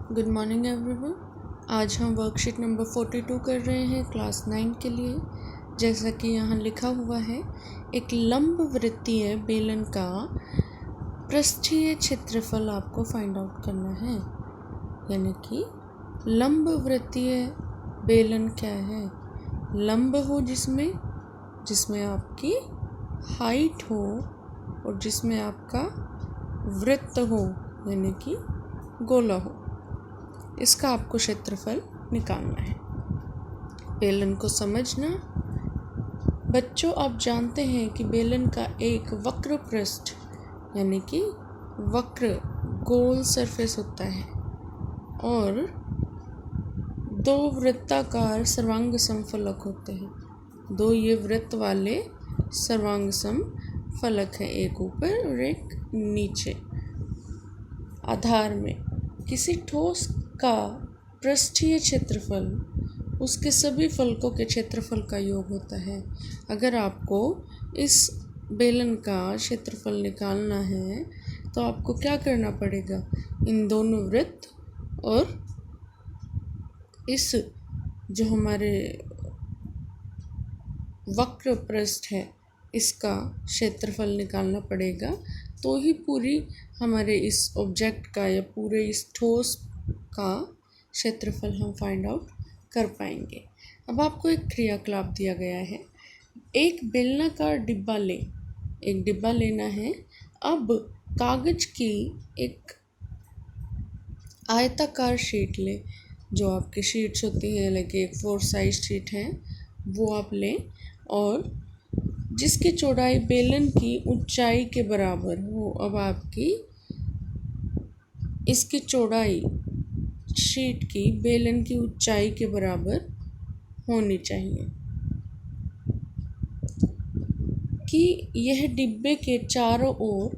Good morning everyone. आज हम worksheet number 42 कर रहे हैं क्लास 9 के लिए। जैसा कि यहाँ लिखा हुआ है, एक लंब वृत्तीय बेलन का पृष्ठीय क्षेत्रफल आपको फाइंड आउट करना है। यानी कि लंब वृत्तीय बेलन क्या है? लंब हो जिसमें आपकी हाइट हो और जिसमें आपका वृत्त हो यानी कि गोला हो। इसका आपको क्षेत्रफल निकालना है। बेलन को समझना। बच्चों, आप जानते हैं कि बेलन का एक वक्र पृष्ठ यानी कि वक्र गोल सरफेस होता है और दो वृत्ताकार सर्वांगसम फलक होते हैं। दो ये वृत्त वाले सर्वांगसम फलक हैं, एक ऊपर और एक नीचे। आधार में किसी ठोस का पृष्ठीय क्षेत्रफल उसके सभी फलकों के क्षेत्रफल का योग होता है। अगर आपको इस बेलन का क्षेत्रफल निकालना है तो आपको क्या करना पड़ेगा? इन दोनों वृत्त और इस जो हमारे वक्र पृष्ठ है इसका क्षेत्रफल निकालना पड़ेगा, तो ही पूरी हमारे इस ऑब्जेक्ट का या पूरे इस ठोस का क्षेत्रफल हम फाइंड आउट कर पाएंगे। अब आपको एक क्रियाकलाप दिया गया है। एक बेलनाकार डिब्बा एक डिब्बा लेना है। अब कागज की एक आयताकार शीट ले, जो आपकी शीट्स होती हैं, लेकिन एक 4 साइज शीट है वो आप लें और जिसकी चौड़ाई बेलन की ऊंचाई के बराबर हो। अब आपकी इसकी चौड़ाई शीट की बेलन की ऊंचाई के बराबर होनी चाहिए कि यह डिब्बे के चारों ओर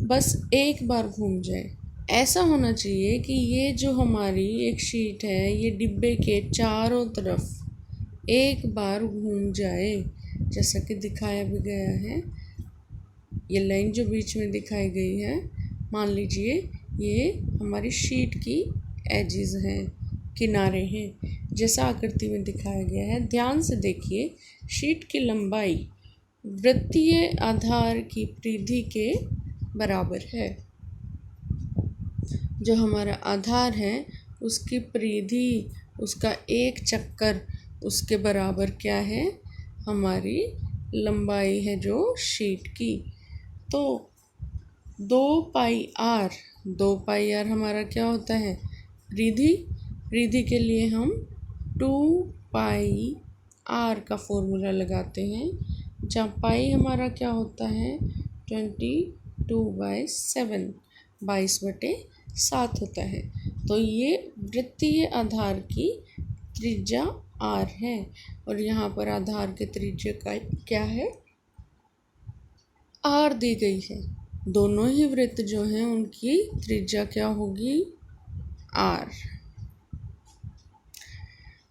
बस एक बार घूम जाए। ऐसा होना चाहिए कि ये जो हमारी एक शीट है ये डिब्बे के चारों तरफ एक बार घूम जाए, जैसा कि दिखाया भी गया है। ये लाइन जो बीच में दिखाई गई है, मान लीजिए ये हमारी शीट की एजेस हैं, किनारे हैं, जैसा आकृति में दिखाया गया है। ध्यान से देखिए, शीट की लंबाई वृत्तीय आधार की परिधि के बराबर है। जो हमारा आधार है उसकी परिधि, उसका एक चक्कर उसके बराबर क्या है? हमारी लंबाई है जो शीट की। तो 2 पाई आर हमारा क्या होता है? परिधि के लिए हम 2 पाई आर का फॉर्मूला लगाते हैं, जहाँ पाई हमारा क्या होता है? 22/7 22/7 होता है। तो ये वृत्तीय आधार की त्रिज्या आर है और यहाँ पर आधार के त्रिज्या का क्या है? आर दी गई है। दोनों ही वृत्त जो हैं उनकी त्रिज्या क्या होगी? आर।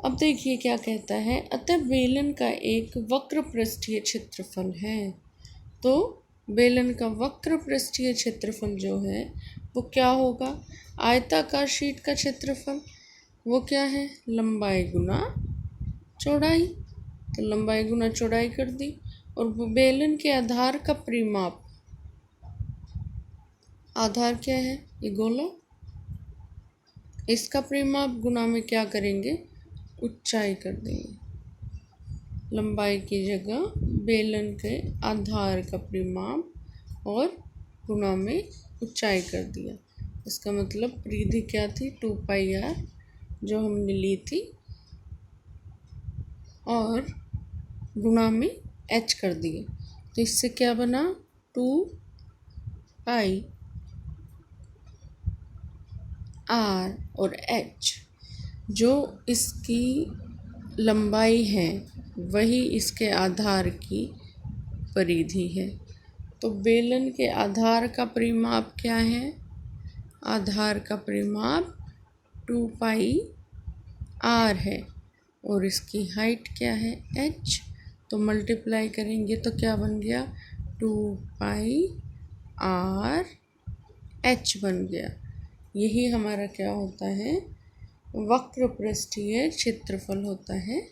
अब देखिए क्या कहता है। अतः बेलन का एक वक्र पृष्ठीय क्षेत्रफल है। तो बेलन का वक्र पृष्ठीय क्षेत्रफल जो है वो क्या होगा? आयताकार शीट का क्षेत्रफल वो क्या है? लंबाई गुना चौड़ाई। तो लंबाई गुना चौड़ाई कर दी। और बेलन के आधार का परिमाप, आधार क्या है? ये गोला। इसका परिमाप गुना में क्या करेंगे? ऊंचाई कर देंगे। लंबाई की जगह बेलन के आधार का परिमाप और गुना में ऊंचाई कर दिया। इसका मतलब परिधि क्या थी? 2 पाई आर जो हमने ली थी और गुना में एच कर दिए। तो इससे क्या बना? 2 पाई आर और एच, जो इसकी लंबाई है वही इसके आधार की परिधि है। तो बेलन के आधार का परिमाप क्या है? आधार का परिमाप 2 पाई आर है और इसकी हाइट क्या है? एच। तो मल्टीप्लाई करेंगे तो क्या बन गया? 2 पाई आर एच बन गया। यही हमारा क्या होता है, वक्र पृष्ठीय क्षेत्रफल होता है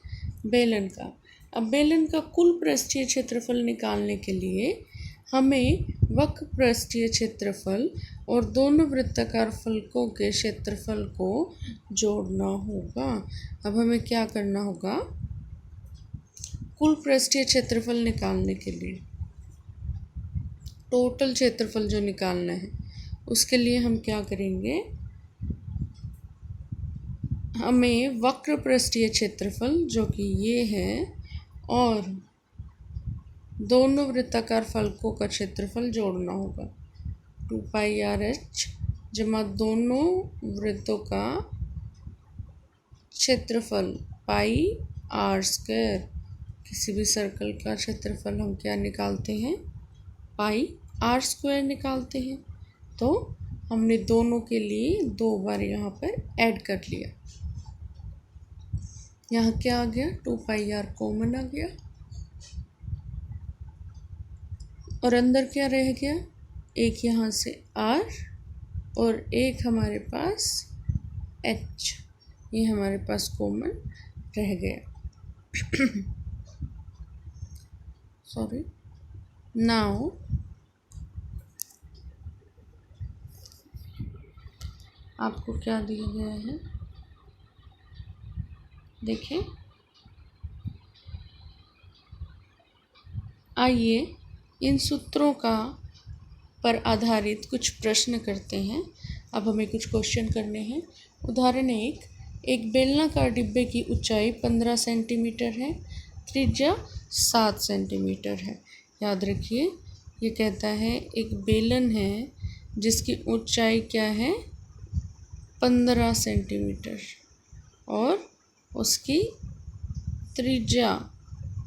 बेलन का। अब बेलन का कुल पृष्ठीय क्षेत्रफल निकालने के लिए हमें वक्र पृष्ठीय क्षेत्रफल और दोनों वृत्ताकार फलकों के क्षेत्रफल को जोड़ना होगा। अब हमें क्या करना होगा, कुल पृष्ठीय क्षेत्रफल निकालने के लिए टोटल क्षेत्रफल जो निकालना है उसके लिए हम क्या करेंगे, हमें वक्र पृष्ठीय क्षेत्रफल जो कि ये है और दोनों वृत्ताकार फलकों का क्षेत्रफल जोड़ना होगा। 2πr/h जमा दोनों वृत्तों का क्षेत्रफल πr²। किसी भी सर्कल का क्षेत्रफल हम क्या निकालते हैं, πr² निकालते हैं। तो हमने दोनों के लिए 2 बार यहाँ पर ऐड कर लिया। यहाँ क्या आ गया, 2πr कॉमन आ गया और अंदर क्या रह गया, एक यहाँ से r और एक हमारे पास h, ये हमारे पास कॉमन रह गया। सॉरी, नाउ आपको क्या दिया गया है, देखें। आइए इन सूत्रों का पर आधारित कुछ प्रश्न करते हैं। अब हमें कुछ क्वेश्चन करने हैं। उदाहरण 1, एक बेलनाकार डिब्बे की ऊंचाई 15 सेंटीमीटर है, त्रिज्या 7 सेंटीमीटर है। याद रखिए, ये कहता है एक बेलन है जिसकी ऊंचाई क्या है, 15 सेंटीमीटर और उसकी त्रिज्या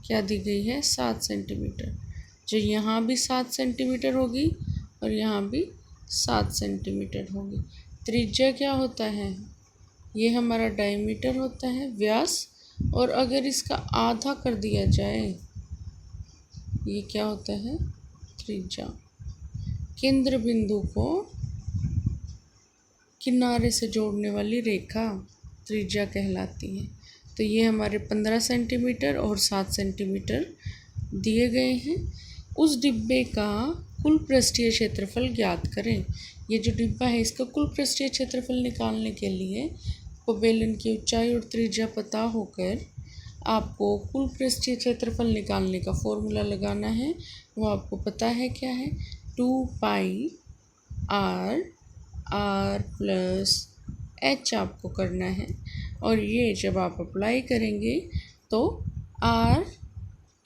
क्या दी गई है, 7 सेंटीमीटर। जो यहाँ भी 7 सेंटीमीटर होगी और यहाँ भी 7 सेंटीमीटर होगी। त्रिज्या क्या होता है, ये हमारा डायमीटर होता है, व्यास। और अगर इसका आधा कर दिया जाए, ये क्या होता है, त्रिज्या। केंद्र बिंदु को किनारे से जोड़ने वाली रेखा त्रिज्या कहलाती है। तो ये हमारे 15 सेंटीमीटर और 7 सेंटीमीटर दिए गए हैं। उस डिब्बे का कुल पृष्ठीय क्षेत्रफल ज्ञात करें। ये जो डिब्बा है इसका कुल पृष्ठीय क्षेत्रफल निकालने के लिए आपको बेलन की ऊंचाई और त्रिज्या पता होकर आपको कुल पृष्ठीय क्षेत्रफल निकालने का फॉर्मूला लगाना है। वो आपको पता है क्या है, 2πr r+h आपको करना है। और ये जब आप अप्लाई करेंगे तो r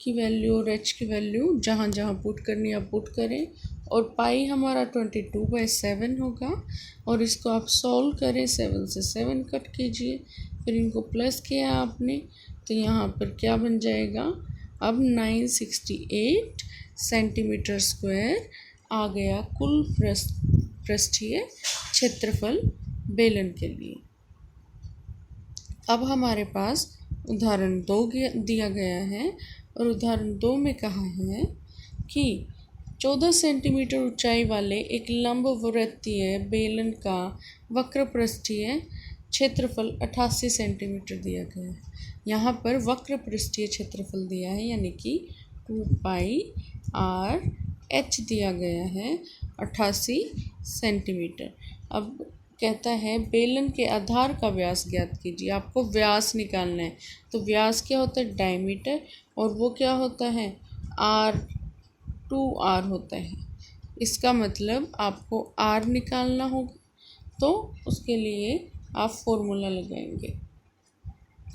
की वैल्यू और h की वैल्यू जहाँ जहाँ पुट करनी आप पुट करें। और पाई हमारा 22/7 होगा और इसको आप सॉल्व करें, 7 से 7 कट कीजिए, फिर इनको प्लस किया आपने तो यहाँ पर क्या बन जाएगा, अब 968 सेंटीमीटर स्क्वायर आ गया कुल पृष्ठीय क्षेत्रफल बेलन के लिए। अब हमारे पास उदाहरण 2 दिया गया है और उदाहरण 2 में कहा है कि 14 सेंटीमीटर ऊंचाई वाले एक लंबवृत्तीय बेलन का वक्र पृष्ठीय क्षेत्रफल 88 सेंटीमीटर दिया गया है। यहाँ पर वक्र पृष्ठीय क्षेत्रफल दिया है यानी कि 2πr/h दिया गया है 88 सेंटीमीटर। अब कहता है बेलन के आधार का व्यास ज्ञात कीजिए। आपको व्यास निकालना है तो व्यास क्या होता है, डायमीटर, और वो क्या होता है, r2r होता है। इसका मतलब आपको r निकालना होगा तो उसके लिए आप फॉर्मूला लगाएंगे।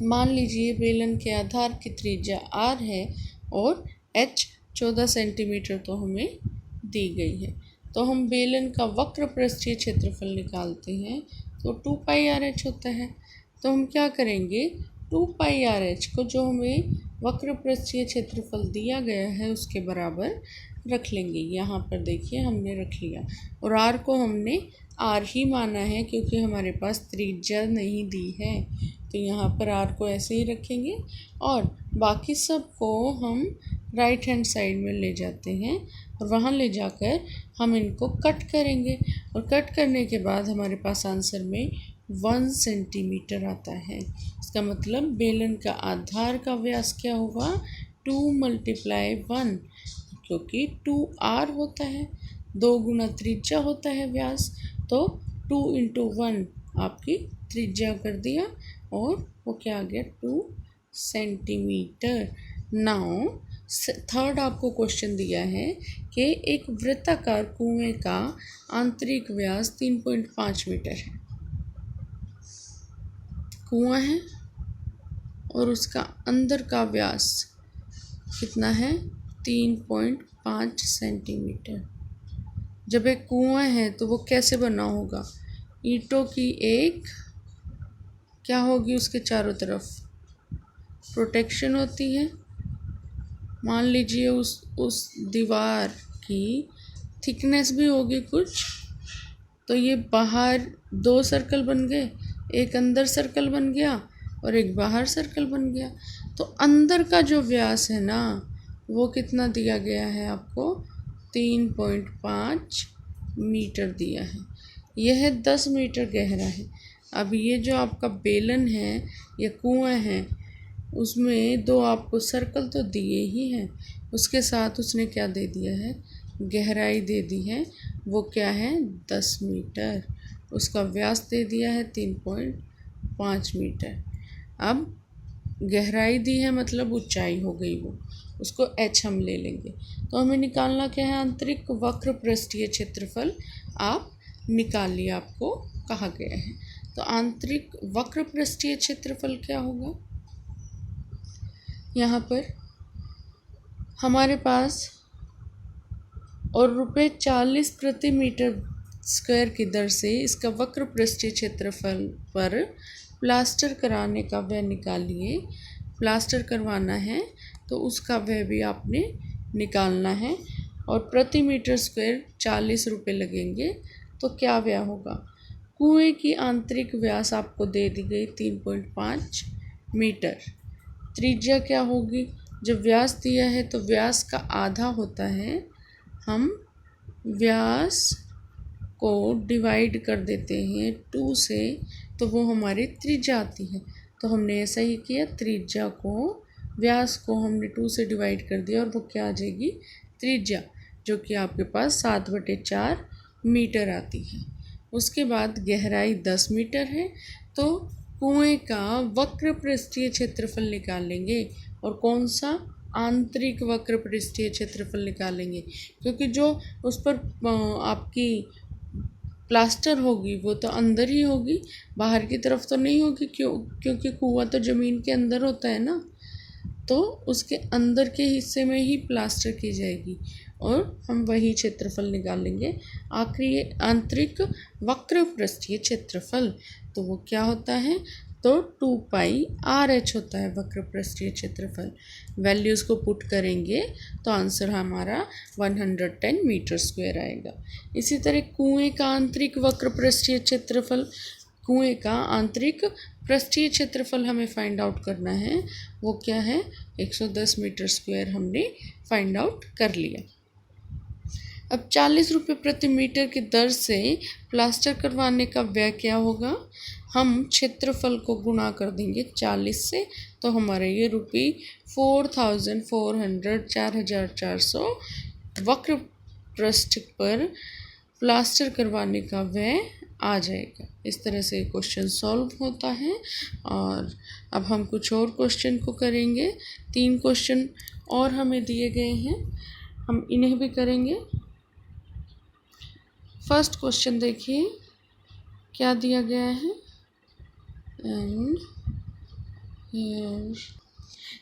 मान लीजिए बेलन के आधार की त्रिज्या r है और h 14 सेंटीमीटर तो हमें दी गई है। तो हम बेलन का वक्र पृष्ठीय क्षेत्रफल निकालते हैं तो 2πr/h होता है। तो हम क्या करेंगे, 2πr/h को जो हमें वक्र पृष्ठीय क्षेत्रफल दिया गया है उसके बराबर रख लेंगे। यहाँ पर देखिए हमने रख लिया और r को हमने r ही माना है क्योंकि हमारे पास त्रिज्या नहीं दी है। तो यहाँ पर r को ऐसे ही रखेंगे और बाकी सब को हम राइट हैंड साइड में ले जाते हैं और वहाँ ले जाकर हम इनको कट करेंगे और कट करने के बाद हमारे पास आंसर में 1 सेंटीमीटर आता है। इसका मतलब बेलन का आधार का व्यास क्या होगा, 2 × 1, क्योंकि 2r होता है, 2 गुना त्रिज्या होता है व्यास, तो 2 × 1 आपकी त्रिज्या कर दिया और वो क्या आ गया, 2 सेंटीमीटर। नाउ थर्ड आपको क्वेश्चन दिया है कि एक वृत्ताकार कुएं का आंतरिक व्यास 3.5 मीटर है। कुआं है और उसका अंदर का व्यास कितना है, 3.5 सेंटीमीटर। जब एक कुआं है तो वो कैसे बना होगा, ईंटों की एक क्या होगी, उसके चारों तरफ प्रोटेक्शन होती है। मान लीजिए उस दीवार की थिकनेस भी होगी कुछ, तो ये बाहर 2 सर्कल बन गए, एक अंदर सर्कल बन गया और एक बाहर सर्कल बन गया। तो अंदर का जो व्यास है ना, वो कितना दिया गया है आपको, 3.5 मीटर दिया है। यह 10 मीटर गहरा है। अब ये जो आपका बेलन है या कुआं है, उसमें 2 आपको सर्कल तो दिए ही हैं, उसके साथ उसने क्या दे दिया है, गहराई दे दी है। वो क्या है, 10 मीटर। उसका व्यास दे दिया है 3.5 मीटर। अब गहराई दी है मतलब ऊंचाई हो गई वो, उसको h हम ले लेंगे। तो हमें निकालना क्या है, आंतरिक वक्र पृष्ठीय क्षेत्रफल आप निकालिए, आपको कहा गया है। तो आंतरिक वक्र पृष्ठीय क्षेत्रफल क्या होगा, यहाँ पर हमारे पास और ₹40 प्रति मीटर स्क्वायर की दर से इसका वक्र पृष्ठीय क्षेत्रफल पर प्लास्टर कराने का व्यय निकालिए। प्लास्टर करवाना है तो उसका व्यय भी आपने निकालना है और प्रति मीटर स्क्वायर 40 रुपये लगेंगे। तो क्या व्यय होगा, कुएं की आंतरिक व्यास आपको दे दी गई 3.5 मीटर। त्रिज्या क्या होगी, जब व्यास दिया है तो व्यास का आधा होता है, हम व्यास को डिवाइड कर देते हैं 2 से, तो वो हमारी त्रिज्या आती है। तो हमने ऐसा ही किया, त्रिज्या को, व्यास को हमने 2 से डिवाइड कर दिया और वो क्या आ जाएगी, त्रिज्या, जो कि आपके पास 7/4 मीटर आती है। उसके बाद गहराई 10 मीटर है, तो कुएं का वक्र पृष्ठीय क्षेत्रफल निकालेंगे। और कौन सा, आंतरिक वक्र पृष्ठीय क्षेत्रफल निकालेंगे, क्योंकि जो उस पर आपकी प्लास्टर होगी वो तो अंदर ही होगी, बाहर की तरफ तो नहीं होगी। क्योंकि कुआं तो ज़मीन के अंदर होता है ना, तो उसके अंदर के हिस्से में ही प्लास्टर की जाएगी और हम वही क्षेत्रफल निकालेंगे। आखिरी आंतरिक वक्र पृष्ठीय क्षेत्रफल, तो वो क्या होता है, तो 2πRh होता है वक्र पृष्ठीय क्षेत्रफल। वैल्यूज़ को पुट करेंगे तो आंसर हमारा 110 मीटर स्क्वायर आएगा। इसी तरह कुएं का आंतरिक वक्र पृष्ठीय क्षेत्रफल, कुएं का आंतरिक पृष्ठीय क्षेत्रफल हमें फाइंड आउट करना है। वो क्या है, 110 मीटर स्क्वायर हमने फाइंड आउट कर लिया। अब 40 रुपये प्रति मीटर की दर से प्लास्टर करवाने का व्यय क्या होगा, हम क्षेत्रफल को गुणा कर देंगे 40 से, तो हमारे ये ₹4400 वक्र पृष्ठ पर प्लास्टर करवाने का व्यय आ जाएगा। इस तरह से क्वेश्चन सॉल्व होता है। और अब हम कुछ और क्वेश्चन को करेंगे। 3 क्वेश्चन और हमें दिए गए हैं, हम इन्हें भी करेंगे। फर्स्ट क्वेश्चन देखिए क्या दिया गया है, एंड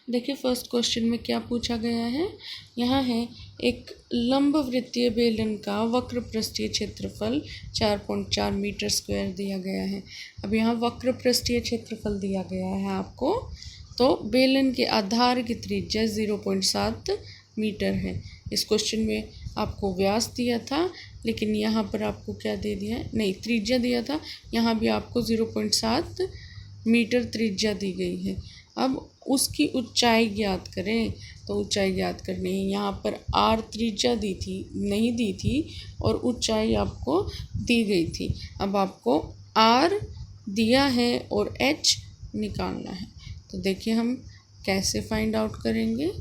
देखिए फर्स्ट क्वेश्चन में क्या पूछा गया है। यहाँ है एक लंबवृत्तीय बेलन का वक्र पृष्ठीय क्षेत्रफल 4.4 मीटर स्क्वायर दिया गया है। अब यहाँ वक्र पृष्ठीय क्षेत्रफल दिया गया है आपको, तो बेलन के आधार की त्रिज्या 0.7 मीटर है। इस क्वेश्चन में आपको व्यास दिया था, लेकिन यहाँ पर आपको क्या दे दिया है, नहीं त्रिज्या दिया था, यहाँ भी आपको 0.7 मीटर त्रिज्या दी गई है। अब उसकी ऊंचाई ज्ञात करें। तो ऊंचाई ज्ञात करनी है, यहाँ पर r त्रिज्या नहीं दी थी और ऊंचाई आपको दी गई थी। अब आपको r दिया है और h निकालना है। तो देखिए हम कैसे फाइंड आउट करेंगे।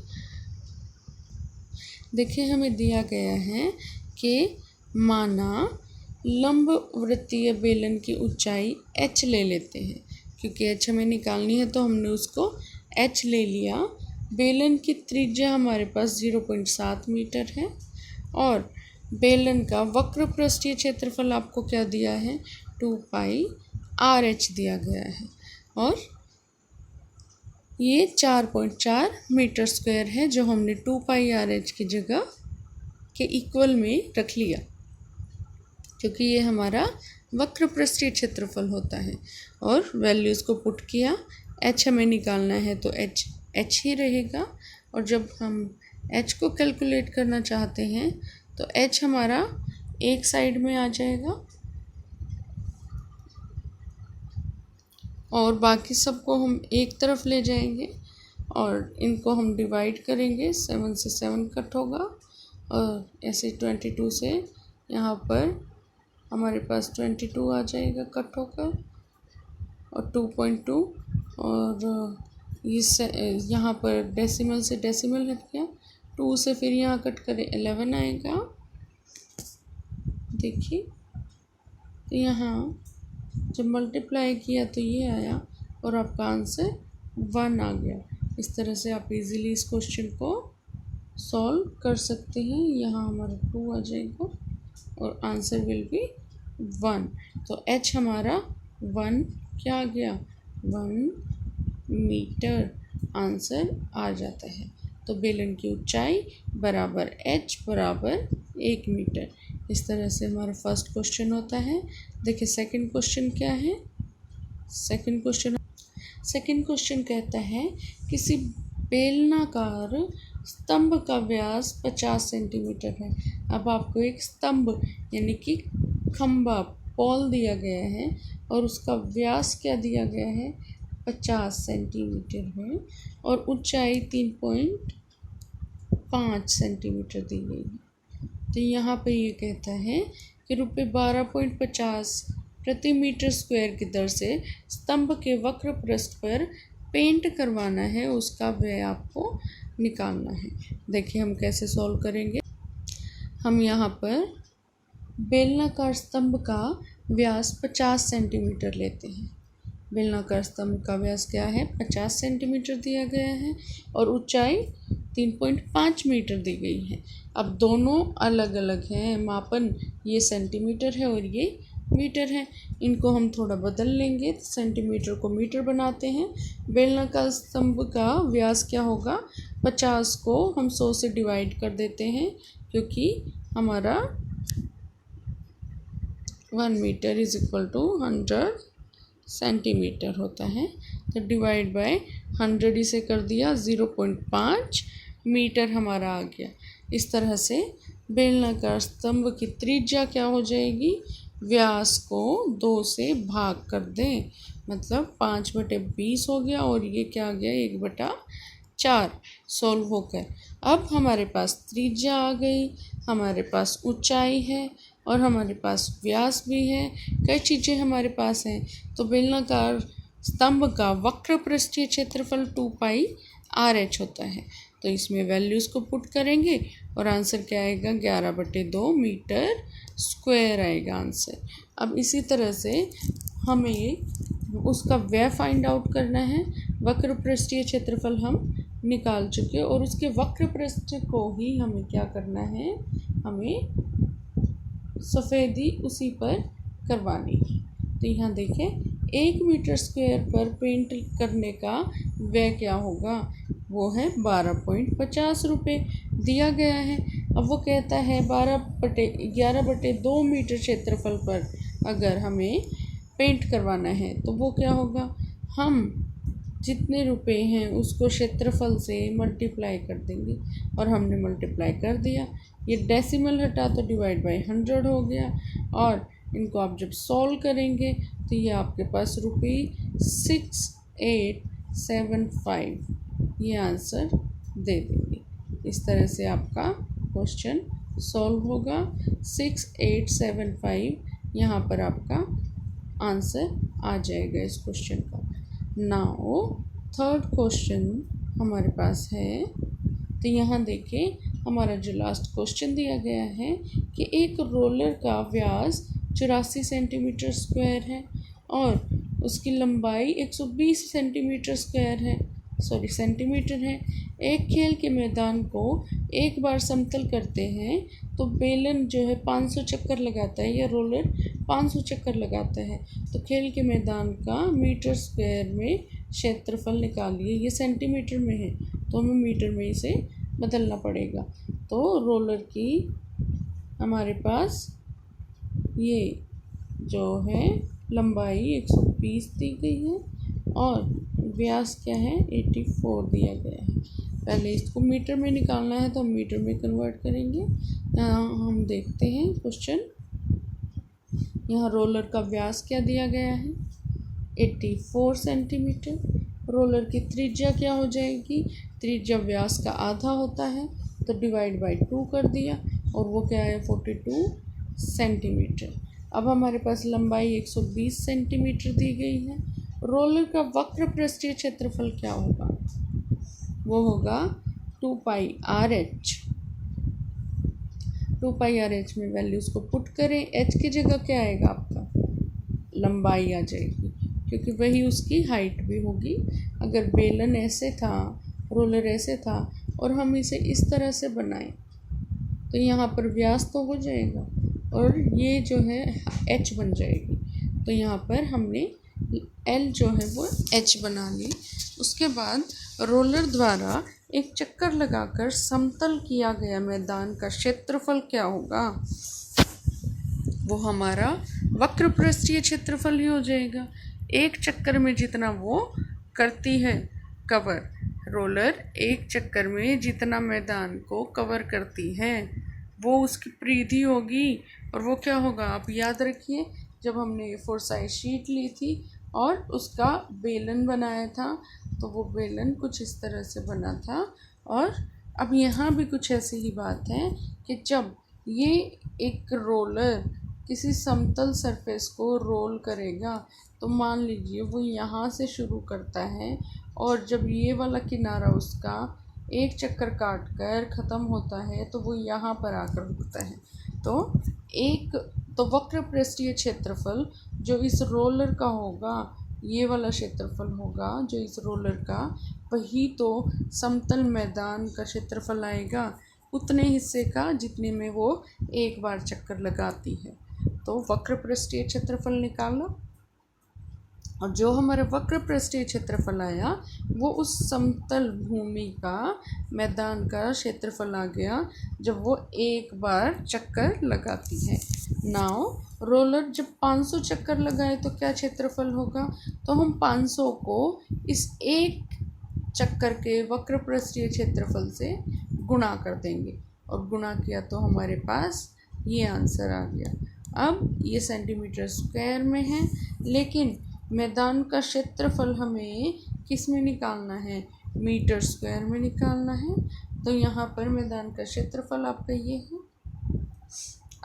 देखिए हमें दिया गया है कि माना लंब वृत्तीय बेलन की ऊंचाई h ले लेते हैं, क्योंकि h हमें निकालनी है तो हमने उसको h ले लिया। बेलन की त्रिज्या हमारे पास 0.7 मीटर है और बेलन का वक्र पृष्ठीय क्षेत्रफल आपको क्या दिया है, 2 पाई RH दिया गया है और ये 4.4 मीटर स्क्वायर है, जो हमने 2 पाई RH की जगह के इक्वल में रख लिया, क्योंकि ये हमारा वक्र पृष्ठीय क्षेत्रफल होता है। और वैल्यूज़ को पुट किया, h हमें निकालना है तो h ही रहेगा। और जब हम h को कैलकुलेट करना चाहते हैं तो h हमारा एक साइड में आ जाएगा और बाकी सबको हम एक तरफ ले जाएंगे और इनको हम डिवाइड करेंगे। 7 से 7 कट होगा और ऐसे 22 से यहाँ पर हमारे पास 22 आ जाएगा कट होकर और 2.2 और इस यहाँ पर डेसिमल से डेसिमल हट गया, 2 से फिर यहाँ कट करें 11 आएगा। देखिए तो यहाँ जब मल्टीप्लाई किया तो ये आया और आपका आंसर 1 आ गया। इस तरह से आप इजीली इस क्वेश्चन को सॉल्व कर सकते हैं। यहाँ हमारा 2 आ जाएगा और आंसर विल बी 1। तो h हमारा 1 क्या आ गया, 1 मीटर आंसर आ जाता है। तो बेलन की ऊंचाई बराबर h बराबर 1 मीटर। इस तरह से हमारा फर्स्ट क्वेश्चन होता है। देखिए सेकंड क्वेश्चन क्या है। सेकंड क्वेश्चन कहता है किसी बेलनाकार स्तंभ का व्यास 50 सेंटीमीटर है। अब आपको एक स्तंभ यानी कि खंभा पोल दिया गया है और उसका व्यास क्या दिया गया है, 50 सेंटीमीटर है और ऊंचाई 3.5 सेंटीमीटर दी गई है। तो यहाँ पे ये कहता है कि ₹12.50 प्रति मीटर स्क्वायर की दर से स्तंभ के वक्र पृष्ठ पर पेंट करवाना है, उसका व्यय आपको निकालना है। देखिए हम कैसे सॉल्व करेंगे। हम यहाँ पर बेलनाकार स्तंभ का व्यास 50 सेंटीमीटर लेते हैं। बेलनाकार स्तंभ का व्यास क्या है, 50 सेंटीमीटर दिया गया है और ऊंचाई 3.5 मीटर दी गई है। अब दोनों अलग अलग हैं मापन, ये सेंटीमीटर है और ये मीटर है। इनको हम थोड़ा बदल लेंगे, सेंटीमीटर को मीटर बनाते हैं। बेलनाकार स्तंभ का व्यास क्या होगा, 50 को हम 100 से डिवाइड कर देते हैं, क्योंकि हमारा 1 metre is equal to 100 centimetre होता है। तो डिवाइड बाय 100 इसे कर दिया, 0.5 मीटर हमारा आ गया। इस तरह से बेलनाकार स्तंभ की त्रिज्या क्या हो जाएगी, व्यास को 2 से भाग कर दें, मतलब 5/20 हो गया और ये क्या आ गया, 1/4 सॉल्व होकर। अब हमारे पास त्रिज्या आ गई, हमारे पास ऊंचाई है और हमारे पास व्यास भी है, कई चीज़ें हमारे पास हैं। तो बेलनाकार स्तंभ का वक्र पृष्ठीय क्षेत्रफल 2 पाई RH होता है। तो इसमें वैल्यूज़ को पुट करेंगे और आंसर क्या आएगा, 11/2 मीटर स्क्वायर आएगा आंसर। अब इसी तरह से हमें उसका व्यय फाइंड आउट करना है। वक्र पृष्ठीय क्षेत्रफल हम निकाल चुके और उसके वक्र पृष्ठ को ही हमें क्या करना है, हमें सफ़ेदी उसी पर करवानी है। तो यहाँ देखें 1 मीटर स्क्वायर पर पेंट करने का व्यय क्या होगा, वो है 12.50 रुपये दिया गया है। अब वो कहता है 11/2 मीटर क्षेत्रफल पर अगर हमें पेंट करवाना है तो वो क्या होगा, हम जितने रुपए हैं उसको क्षेत्रफल से मल्टीप्लाई कर देंगे और हमने मल्टीप्लाई कर दिया। ये डेसिमल हटा तो डिवाइड बाय 100 हो गया और इनको आप जब सॉल्व करेंगे तो ये आपके पास ₹68 6.875 ये आंसर दे देंगे। इस तरह से आपका क्वेश्चन सॉल्व होगा। 6875 यहाँ पर आपका आंसर आ जाएगा इस क्वेश्चन का। नाउ थर्ड क्वेश्चन हमारे पास है, तो यहाँ देखिए हमारा जो लास्ट क्वेश्चन दिया गया है कि एक रोलर का व्यास 84 सेंटीमीटर स्क्वायर है और उसकी लंबाई 120 सेंटीमीटर स्क्वायर है, सेंटीमीटर है। एक खेल के मैदान को एक बार समतल करते हैं तो बेलन जो है 500 चक्कर लगाता है या रोलर 500 चक्कर लगाता है, तो खेल के मैदान का मीटर स्क्वायर में क्षेत्रफल निकालिए। ये सेंटीमीटर में है तो हमें मीटर में इसे बदलना पड़ेगा। तो रोलर की हमारे पास ये जो है लंबाई 120 दी गई है और व्यास क्या है 84 दिया गया है। पहले इसको मीटर में निकालना है तो हम मीटर में कन्वर्ट करेंगे। यहाँ हम देखते हैं क्वेश्चन, यहाँ रोलर का व्यास क्या दिया गया है 84 सेंटीमीटर। रोलर की त्रिज्या क्या हो जाएगी, त्रिज्या व्यास का आधा होता है तो डिवाइड बाय 2 कर दिया और वो क्या है 42 सेंटीमीटर। अब हमारे पास लंबाई 120 सेंटीमीटर दी गई है। रोलर का वक्र पृष्ठीय क्षेत्रफल क्या होगा, वो होगा 2 पाई आर एच। 2 पाई आर एच में वैल्यूज़ को पुट करें, एच की जगह क्या आएगा आपका लंबाई आ जाएगी क्योंकि वही उसकी हाइट भी होगी। अगर बेलन ऐसे था, रोलर ऐसे था और हम इसे इस तरह से बनाएं तो यहाँ पर व्यास तो हो जाएगा और ये जो है एच बन जाएगी। तो यहाँ पर हमने एल जो है वो एच बना ली। उसके बाद रोलर द्वारा एक चक्कर लगाकर समतल किया गया मैदान का क्षेत्रफल क्या होगा, वो हमारा वक्र पृष्ठीय क्षेत्रफल ही हो जाएगा। एक चक्कर में जितना वो करती है कवर, रोलर एक चक्कर में जितना मैदान को कवर करती है वो उसकी परिधि होगी। और वो क्या होगा आप याद रखिए, जब हमने A4 साइज शीट ली थी और उसका बेलन बनाया था तो वो बेलन कुछ इस तरह से बना था। और अब यहाँ भी कुछ ऐसी ही बात है कि जब ये एक रोलर किसी समतल सरफेस को रोल करेगा तो मान लीजिए वो यहाँ से शुरू करता है और जब ये वाला किनारा उसका एक चक्कर काट कर ख़त्म होता है तो वो यहाँ पर आकर रुकता है। तो वक्र पृष्ठीय क्षेत्रफल जो इस रोलर का होगा, ये वाला क्षेत्रफल होगा जो इस रोलर का, वही तो समतल मैदान का क्षेत्रफल आएगा उतने हिस्से का जितने में वो एक बार चक्कर लगाती है। तो वक्र पृष्ठीय क्षेत्रफल निकालो और जो हमारा वक्र पृष्ठीय क्षेत्रफल आया वो उस समतल भूमि का मैदान का क्षेत्रफल आ गया जब वो एक बार चक्कर लगाती है। नाउ रोलर जब 500 चक्कर लगाए तो क्या क्षेत्रफल होगा, तो हम 500 को इस एक चक्कर के वक्र पृष्ठीय क्षेत्रफल से गुणा कर देंगे और गुणा किया तो हमारे पास ये आंसर आ गया। अब ये सेंटीमीटर स्क्वायर में है लेकिन मैदान का क्षेत्रफल हमें किस में निकालना है, मीटर स्क्वायर में निकालना है। तो यहाँ पर मैदान का क्षेत्रफल आपका ये है।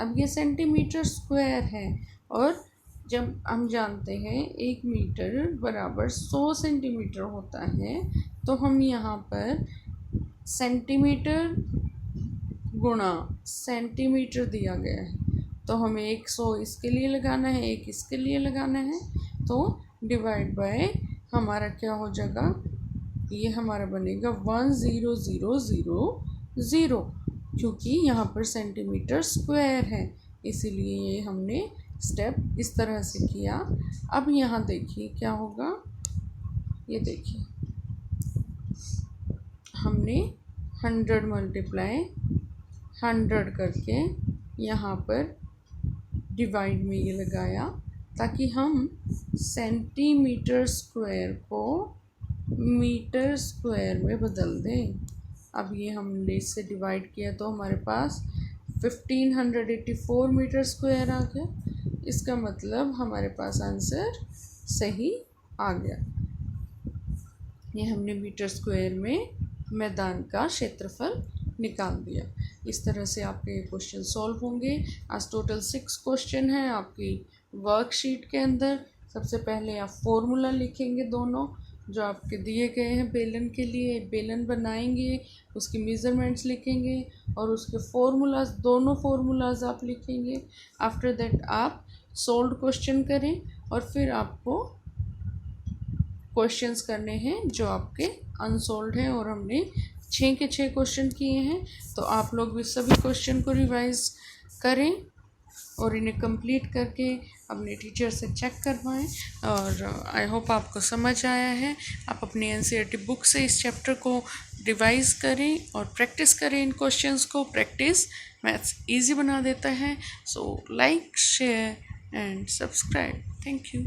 अब ये सेंटीमीटर स्क्वायर है और जब हम जानते हैं 1 मीटर बराबर 100 सेंटीमीटर होता है तो हम यहाँ पर सेंटीमीटर गुणा सेंटीमीटर दिया गया है तो हमें 100 इसके लिए लगाना है, 1 इसके लिए लगाना है। तो डिवाइड बाय हमारा क्या हो जाएगा, ये हमारा बनेगा 1000 क्योंकि यहाँ पर सेंटीमीटर स्क्वायर है इसीलिए ये हमने स्टेप इस तरह से किया। अब यहाँ देखिए क्या होगा, ये देखिए हमने 100 मल्टीप्लाई 100 करके यहाँ पर डिवाइड में ये लगाया ताकि हम सेंटीमीटर स्क्वायर को मीटर स्क्वायर में बदल दें। अब ये हमने इससे डिवाइड किया तो हमारे पास 1584 मीटर स्क्वायर आ गया। इसका मतलब हमारे पास आंसर सही आ गया। ये हमने मीटर स्क्वायर में मैदान का क्षेत्रफल निकाल दिया। इस तरह से आपके ये क्वेश्चन सॉल्व होंगे। आज टोटल 6 क्वेश्चन हैं आपकी वर्कशीट के अंदर। सबसे पहले आप फॉर्मूला लिखेंगे दोनों जो आपके दिए गए हैं बेलन के लिए, बेलन बनाएंगे, उसकी मेज़रमेंट्स लिखेंगे और उसके फॉर्मूलाज, दोनों फॉर्मूलाज आप लिखेंगे। आफ्टर दैट आप सोल्व क्वेश्चन करें और फिर आपको क्वेश्चंस करने हैं जो आपके अनसोल्व हैं और हमने 6 के 6 क्वेश्चन किए हैं। तो आप लोग भी सभी क्वेश्चन को रिवाइज करें और इन्हें कंप्लीट करके अपने टीचर से चेक करवाएं। और आई होप आपको समझ आया है। आप अपनी एनसीईआरटी बुक से इस चैप्टर को रिवाइज करें और प्रैक्टिस करें इन क्वेश्चंस को। प्रैक्टिस मैथ्स इजी बना देता है। So like, share and subscribe. Thank you.